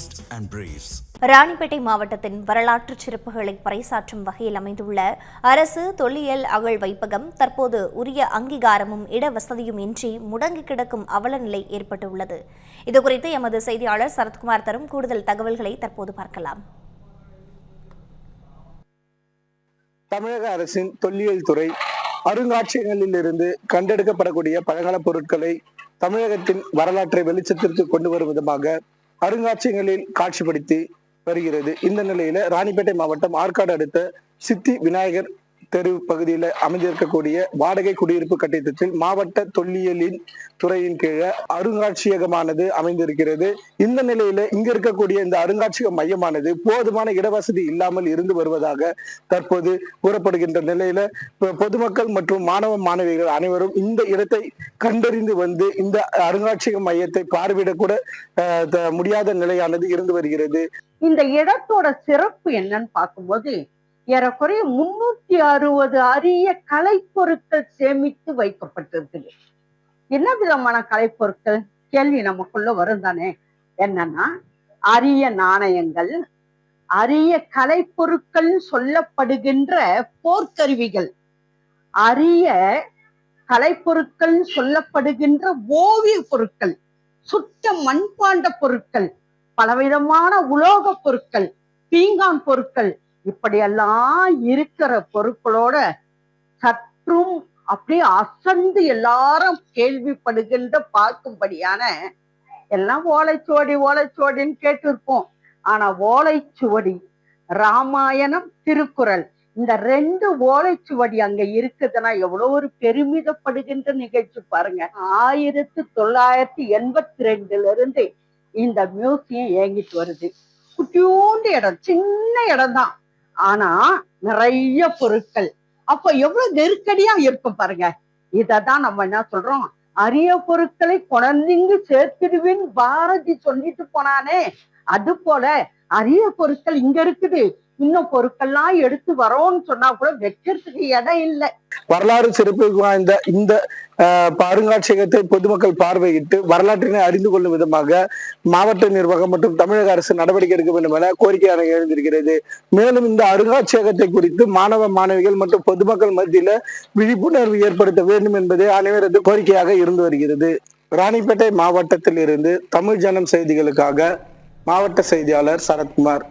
Vest and Briefs. Ranipet மாவட்டத்தின் வரலாற்று சிறப்புகளை பறைசாற்றும் வகையில் அமைந்துள்ள அரசு தொல்லியல் அகழ் வைப்பகம் தற்போது உரிய அங்கீகாரமும் இடவசதியும் இன்றி முடங்கி கிடக்கும் அவல நிலை ஏற்பட்டுள்ளது. இதுகுறித்து எமது செய்தியாளர் சரத்குமார் தரும் கூடுதல் தகவல்களை தற்போது பார்க்கலாம். தமிழக அரசின் தொல்லியல் துறை அருங்காட்சியகங்களில் இருந்து கண்டெடுக்கப்படக்கூடிய பழங்கால பொருட்களை தமிழகத்தின் வரலாற்றை வெளிச்சத்திற்கு கொண்டு வரும் விதமாக அருங்காட்சியகங்களில் காட்சிப்படுத்தி வருகிறது. இந்த நிலையில ராணிப்பேட்டை மாவட்டம் ஆற்காடு அடுத்த சித்தி விநாயகர் தெரு பகுதியில் அமைந்திருக்கக்கூடிய வாடகை குடியிருப்பு கட்டிடத்தில் மாவட்ட தொல்லியலின் துறையின் கீழே அருங்காட்சியகமானது அமைந்திருக்கிறது. இந்த நிலையில இங்க இருக்கக்கூடிய இந்த அருங்காட்சியக மையமானது போதுமான இடவசதி இல்லாமல் இருந்து வருவதாக தற்போது கூறப்படுகின்ற நிலையில பொதுமக்கள் மற்றும் மாணவ மாணவிகள் அனைவரும் இந்த இடத்தை கண்டறிந்து வந்து இந்த அருங்காட்சியக மையத்தை பார்வையிடக்கூட முடியாத நிலையானது இருந்து வருகிறது. இந்த இடத்தோட சிறப்பு என்னன்னு பார்க்கும்போது ஏறக்குறைய 360 அரிய கலைப்பொருட்கள் சேமித்து வைக்கப்பட்டிருக்குது. என்ன விதமான கலைப்பொருட்கள் கேள்வி நமக்குள்ள வரும் தானே. என்னன்னா அரிய நாணயங்கள், அரிய கலைப்பொருட்கள் சொல்லப்படுகின்ற போர்க்கருவிகள், அரிய கலைப்பொருட்கள் சொல்லப்படுகின்ற ஓவிய பொருட்கள், சுட்ட மண்பாண்ட பொருட்கள், பலவிதமான உலோக பொருட்கள், பீங்கான் பொருட்கள், இப்படியெல்லாம் இருக்கிற பொருட்களோட சற்றும் அப்படியே அசந்து எல்லாரும் கேள்விப்படுகின்ற பார்க்கும்படியான எல்லாம் ஓலைச்சுவடின்னு கேட்டிருப்போம். ஆனா ஓலைச்சுவடி, ராமாயணம், திருக்குறள், இந்த 2 ஓலைச்சுவடி அங்க இருக்குதுன்னா எவ்வளவு ஒரு பெருமிதப்படுகின்ற நிகழ்ச்சி பாருங்க. 1982 இருந்து இந்த மியூசியம் இயங்கிட்டு வருது. குட்டியோண்டு இடம், சின்ன இடம் தான், ஆனா நிறைய பொருட்கள். அப்ப எவ்வளவு நெருக்கடியா இருக்கும் பாருங்க. இததான் நம்ம என்ன சொல்றோம், அரிய பொருட்களை குழந்தைங்க சேர்த்துடுவேன் பாரதி சொல்லிட்டு போனானே, அது போல அரிய பொருட்கள் இங்க இருக்குது. இன்னும் பொருட்கள்லாம் எடுத்து வரோம்னு சொன்னா கூட வைக்கிறதுக்கு இடம் இல்லை. வரலாறு சிறப்பு வாய்ந்த இந்த அருங்காட்சியகத்தை பொதுமக்கள் பார்வையிட்டு வரலாற்றினை அறிந்து கொள்ளும் விதமாக மாவட்ட நிர்வாகம் மற்றும் தமிழக அரசு நடவடிக்கை எடுக்க வேண்டும் என கோரிக்கையாக எழுந்திருக்கிறது. மேலும் இந்த அருங்காட்சியகத்தை குறித்து மாணவ மாணவிகள் மற்றும் பொதுமக்கள் மத்தியில விழிப்புணர்வு ஏற்படுத்த வேண்டும் என்பதே அனைவரது கோரிக்கையாக இருந்து வருகிறது. ராணிப்பேட்டை மாவட்டத்தில் இருந்து தமிழ் ஜனம் செய்திகளுக்காக மாவட்ட செய்தியாளர் சரத்குமார்.